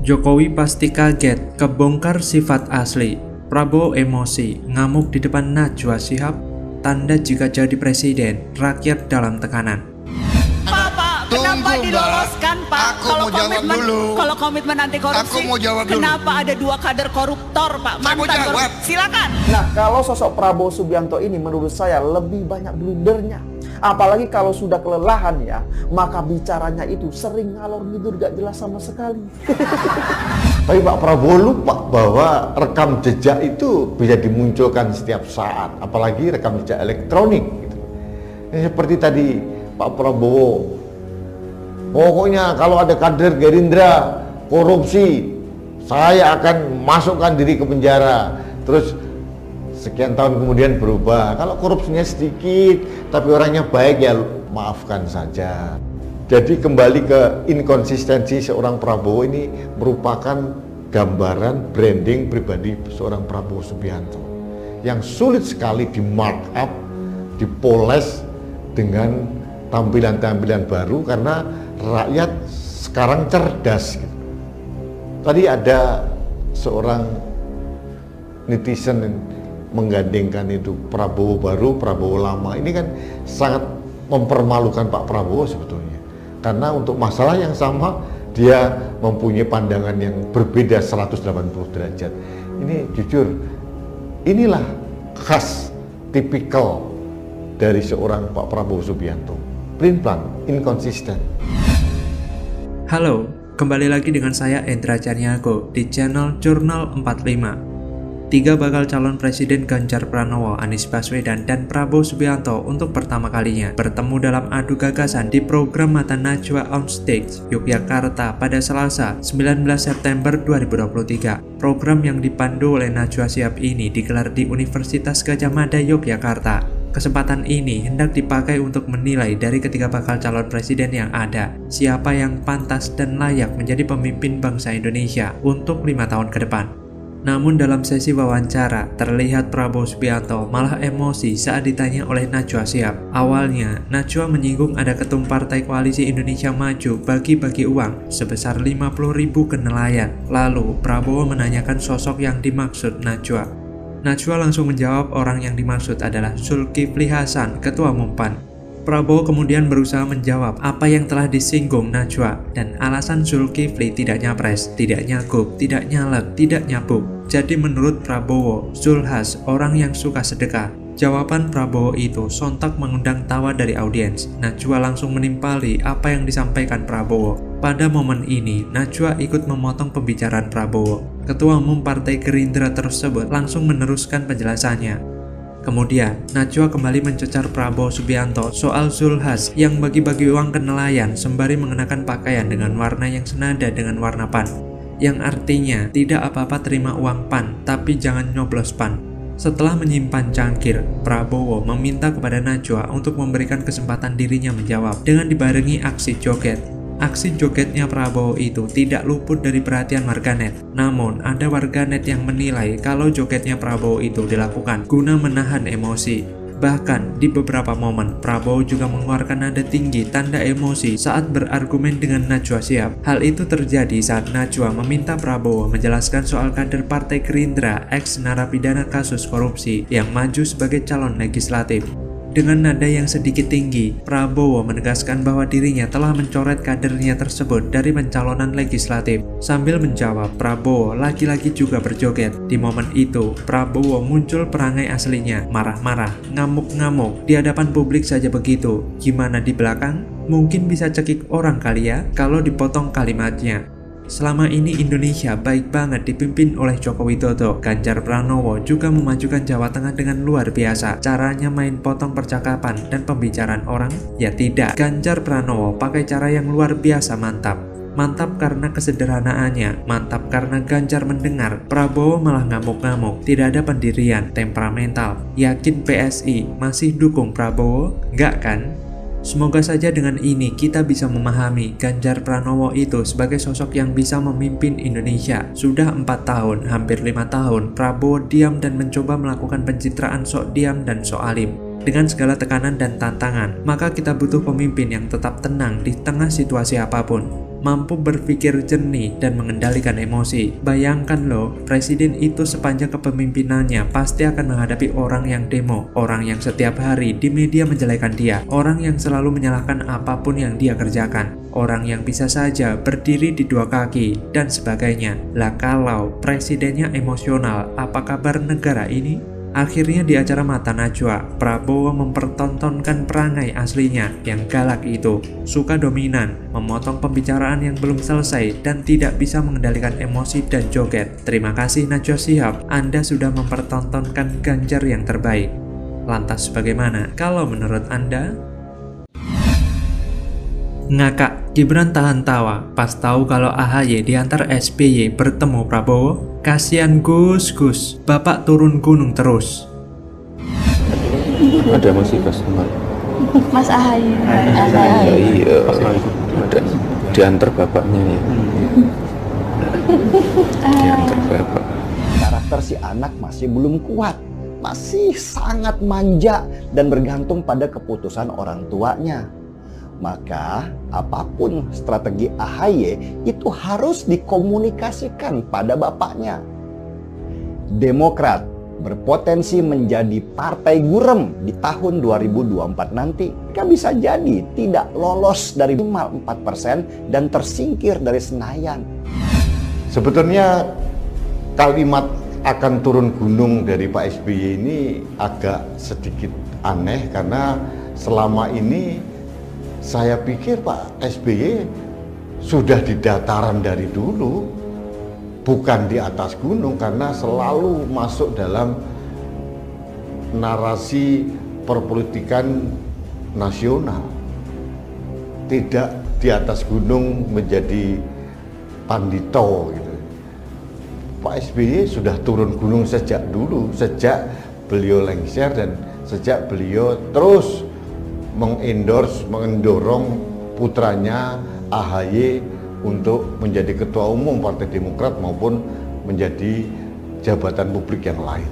Jokowi pasti kaget, kebongkar sifat asli. Prabowo emosi, ngamuk di depan Najwa Shihab. Tanda jika jadi presiden, rakyat dalam tekanan. Pak, kenapa diloloskan Pak? Kalau komitmen anti korupsi, kenapa ada 2 kader koruptor Pak? Mantan koruptor. Silakan. Nah, kalau sosok Prabowo Subianto ini menurut saya lebih banyak blundernya. Apalagi kalau sudah kelelahan ya, maka bicaranya itu sering ngalor ngidul gak jelas sama sekali. Tapi Pak Prabowo lupa bahwa rekam jejak itu bisa dimunculkan setiap saat, apalagi rekam jejak elektronik. Gitu. Seperti tadi Pak Prabowo, pokoknya kalau ada kader Gerindra korupsi, saya akan masukkan diri ke penjara. Terus sekian tahun kemudian berubah, kalau korupsinya sedikit tapi orangnya baik ya maafkan saja. Jadi kembali ke inkonsistensi seorang Prabowo ini merupakan gambaran branding pribadi seorang Prabowo Subianto yang sulit sekali di markup, dipoles dengan tampilan-tampilan baru karena rakyat sekarang cerdas gitu. Tadi ada seorang netizen yang menggandengkan itu Prabowo baru, Prabowo lama. Ini kan sangat mempermalukan Pak Prabowo sebetulnya. Karena untuk masalah yang sama dia mempunyai pandangan yang berbeda 180 derajat. Ini jujur, inilah khas tipikal dari seorang Pak Prabowo Subianto. Pelin-pelan, inkonsisten. Halo, kembali lagi dengan saya Endra Caniago di channel Jurnal 45. 3 bakal calon presiden Ganjar Pranowo, Anies Baswedan, dan Prabowo Subianto untuk pertama kalinya bertemu dalam adu gagasan di program Mata Najwa on Stage, Yogyakarta pada Selasa 19 September 2023. Program yang dipandu oleh Najwa Shihab ini digelar di Universitas Gadjah Mada, Yogyakarta. Kesempatan ini hendak dipakai untuk menilai dari ketiga bakal calon presiden yang ada, siapa yang pantas dan layak menjadi pemimpin bangsa Indonesia untuk 5 tahun ke depan. Namun dalam sesi wawancara, terlihat Prabowo Subianto malah emosi saat ditanya oleh Najwa Shihab. Awalnya, Najwa menyinggung ada ketum Partai Koalisi Indonesia Maju bagi-bagi uang sebesar 50.000 ke nelayan. Lalu, Prabowo menanyakan sosok yang dimaksud Najwa. Najwa langsung menjawab orang yang dimaksud adalah Zulkifli Hasan, Ketua Umum PAN. Prabowo kemudian berusaha menjawab apa yang telah disinggung Najwa dan alasan Zulkifli tidak nyapres, tidak nyagup, tidak nyalek, tidak nyabuk. Jadi menurut Prabowo, Zulhas orang yang suka sedekah. Jawaban Prabowo itu sontak mengundang tawa dari audiens. Najwa langsung menimpali apa yang disampaikan Prabowo. Pada momen ini, Najwa ikut memotong pembicaraan Prabowo. Ketua Umum Partai Gerindra tersebut langsung meneruskan penjelasannya. Kemudian, Najwa kembali mencecar Prabowo Subianto soal Zulhas yang bagi-bagi uang ke nelayan sembari mengenakan pakaian dengan warna yang senada dengan warna PAN. Yang artinya, tidak apa-apa terima uang PAN, tapi jangan nyoblos PAN. Setelah menyimpan cangkir, Prabowo meminta kepada Najwa untuk memberikan kesempatan dirinya menjawab dengan dibarengi aksi joget. Aksi jogetnya Prabowo itu tidak luput dari perhatian warganet. Namun, ada warganet yang menilai kalau jogetnya Prabowo itu dilakukan guna menahan emosi. Bahkan, di beberapa momen, Prabowo juga mengeluarkan nada tinggi tanda emosi saat berargumen dengan Najwa Shihab. Hal itu terjadi saat Najwa meminta Prabowo menjelaskan soal kader Partai Gerindra ex-narapidana kasus korupsi yang maju sebagai calon legislatif. Dengan nada yang sedikit tinggi, Prabowo menegaskan bahwa dirinya telah mencoret kadernya tersebut dari pencalonan legislatif. Sambil menjawab, Prabowo lagi-lagi juga berjoget. Di momen itu, Prabowo muncul perangai aslinya, marah-marah, ngamuk-ngamuk. Di hadapan publik saja begitu, gimana di belakang? Mungkin bisa cekik orang kali ya, kalau dipotong kalimatnya. Selama ini Indonesia baik banget dipimpin oleh Joko Widodo. Ganjar Pranowo juga memajukan Jawa Tengah dengan luar biasa. Caranya main potong percakapan dan pembicaraan orang? Ya tidak. Ganjar Pranowo pakai cara yang luar biasa mantap. Mantap karena kesederhanaannya, mantap karena Ganjar mendengar. Prabowo malah ngamuk-ngamuk, tidak ada pendirian, temperamental. Yakin PSI masih dukung Prabowo? Enggak kan? Semoga saja dengan ini kita bisa memahami Ganjar Pranowo itu sebagai sosok yang bisa memimpin Indonesia. Sudah 4 tahun, hampir 5 tahun, Prabowo diam dan mencoba melakukan pencitraan sok diam dan sok alim. Dengan segala tekanan dan tantangan, maka kita butuh pemimpin yang tetap tenang di tengah situasi apapun. mampu berpikir jernih dan mengendalikan emosi. Bayangkan loh, presiden itu sepanjang kepemimpinannya pasti akan menghadapi orang yang demo, orang yang setiap hari di media menjelekan dia, orang yang selalu menyalahkan apapun yang dia kerjakan, orang yang bisa saja berdiri di dua kaki, dan sebagainya. Lah kalau presidennya emosional, apa kabar negara ini? Akhirnya di acara Mata Najwa, Prabowo mempertontonkan perangai aslinya yang galak itu, suka dominan, memotong pembicaraan yang belum selesai, dan tidak bisa mengendalikan emosi dan joget. Terima kasih Najwa Shihab, Anda sudah mempertontonkan Ganjar yang terbaik. Lantas bagaimana kalau menurut Anda? Ngakak, Gibran tahan tawa pas tahu kalau AHY diantar SBY bertemu Prabowo. Kasian Gus, Bapak turun gunung terus. Ada masih customer. Mas AHY. Iya, ada diantar bapaknya ya. Diantar bapak. Karakter si anak masih belum kuat, masih sangat manja dan bergantung pada keputusan orang tuanya. Maka apapun strategi AHY itu harus dikomunikasikan pada bapaknya. Demokrat berpotensi menjadi partai gurem di tahun 2024 nanti. Kan bisa jadi tidak lolos dari 4% dan tersingkir dari Senayan. Sebetulnya kalimat akan turun gunung dari Pak SBY ini agak sedikit aneh karena selama ini saya pikir Pak SBY sudah di dataran dari dulu, bukan di atas gunung, karena selalu masuk dalam narasi perpolitikan nasional. Tidak di atas gunung menjadi pandito gitu. Pak SBY sudah turun gunung sejak dulu, sejak beliau lengser dan sejak beliau terus mendorong putranya AHY untuk menjadi ketua umum Partai Demokrat maupun menjadi jabatan publik yang lain.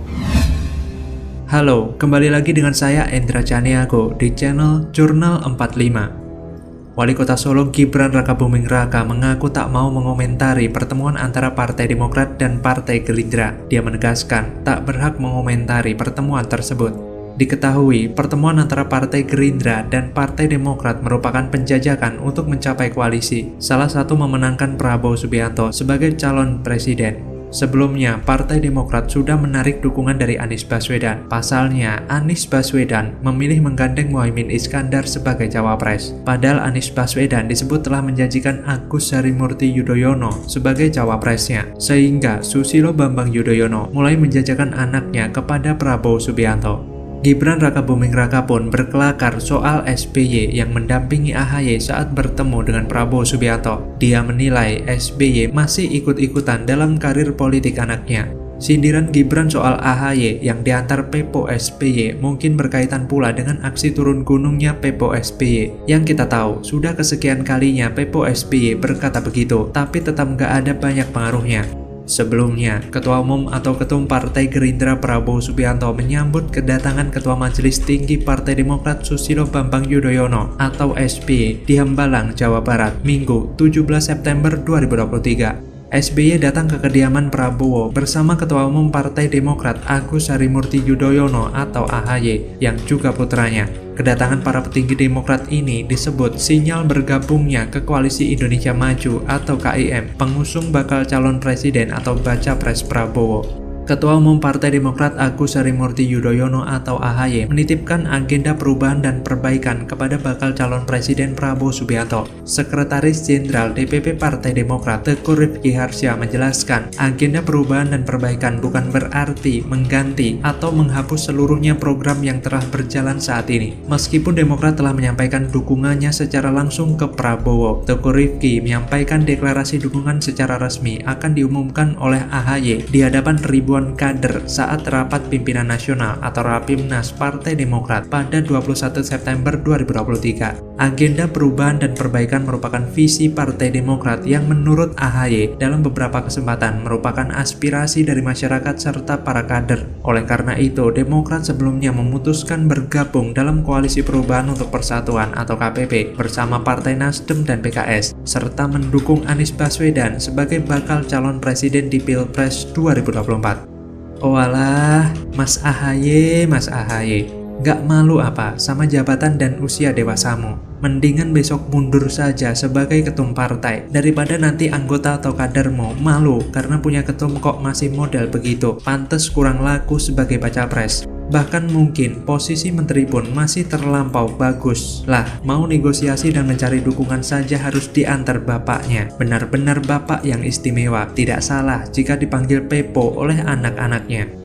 Halo, kembali lagi dengan saya Endra Caniago di channel Jurnal 45. Wali Kota Solo Gibran Rakabuming Raka mengaku tak mau mengomentari pertemuan antara Partai Demokrat dan Partai Gerindra. Dia menegaskan tak berhak mengomentari pertemuan tersebut. Diketahui, pertemuan antara Partai Gerindra dan Partai Demokrat merupakan penjajakan untuk mencapai koalisi. Salah satu memenangkan Prabowo Subianto sebagai calon presiden. Sebelumnya, Partai Demokrat sudah menarik dukungan dari Anies Baswedan. Pasalnya, Anies Baswedan memilih menggandeng Muhaimin Iskandar sebagai cawapres. Padahal Anies Baswedan disebut telah menjanjikan Agus Harimurti Yudhoyono sebagai cawapresnya. Sehingga Susilo Bambang Yudhoyono mulai menjajakan anaknya kepada Prabowo Subianto. Gibran Rakabuming Raka pun berkelakar soal SBY yang mendampingi AHY saat bertemu dengan Prabowo Subianto. Dia menilai SBY masih ikut-ikutan dalam karir politik anaknya. Sindiran Gibran soal AHY yang diantar Pepo SBY mungkin berkaitan pula dengan aksi turun gunungnya Pepo SBY. Yang kita tahu, sudah kesekian kalinya Pepo SBY berkata begitu, tapi tetap gak ada banyak pengaruhnya. Sebelumnya, Ketua Umum atau Ketum Partai Gerindra Prabowo Subianto menyambut kedatangan Ketua Majelis Tinggi Partai Demokrat Susilo Bambang Yudhoyono atau SBY di Hambalang, Jawa Barat, Minggu 17 September 2023. SBY datang ke kediaman Prabowo bersama Ketua Umum Partai Demokrat Agus Harimurti Yudhoyono atau AHY yang juga putranya. Kedatangan para petinggi Demokrat ini disebut sinyal bergabungnya ke Koalisi Indonesia Maju atau KIM, pengusung bakal calon presiden atau baca pres Prabowo. Ketua Umum Partai Demokrat Agus Harimurti Yudhoyono atau AHY menitipkan agenda perubahan dan perbaikan kepada bakal calon presiden Prabowo Subianto. Sekretaris Jenderal DPP Partai Demokrat Teguh Rifki Harsya menjelaskan, agenda perubahan dan perbaikan bukan berarti mengganti atau menghapus seluruhnya program yang telah berjalan saat ini. Meskipun Demokrat telah menyampaikan dukungannya secara langsung ke Prabowo, Teguh Rifki menyampaikan deklarasi dukungan secara resmi akan diumumkan oleh AHY di hadapan ribuan kader saat rapat pimpinan nasional atau Rapimnas Partai Demokrat pada 21 September 2023. Agenda perubahan dan perbaikan merupakan visi Partai Demokrat yang menurut AHY dalam beberapa kesempatan merupakan aspirasi dari masyarakat serta para kader. Oleh karena itu, Demokrat sebelumnya memutuskan bergabung dalam Koalisi Perubahan untuk Persatuan atau KPP bersama Partai Nasdem dan PKS, serta mendukung Anies Baswedan sebagai bakal calon presiden di Pilpres 2024. Walah, Mas AHY, gak malu apa sama jabatan dan usia dewasamu? Mendingan besok mundur saja sebagai ketum partai daripada nanti anggota atau kadermu malu karena punya ketum kok masih model begitu, pantes kurang laku sebagai baca pres. Bahkan mungkin posisi menteri pun masih terlampau bagus. Lah, mau negosiasi dan mencari dukungan saja harus diantar bapaknya. Benar-benar bapak yang istimewa, tidak salah jika dipanggil Pepo oleh anak-anaknya.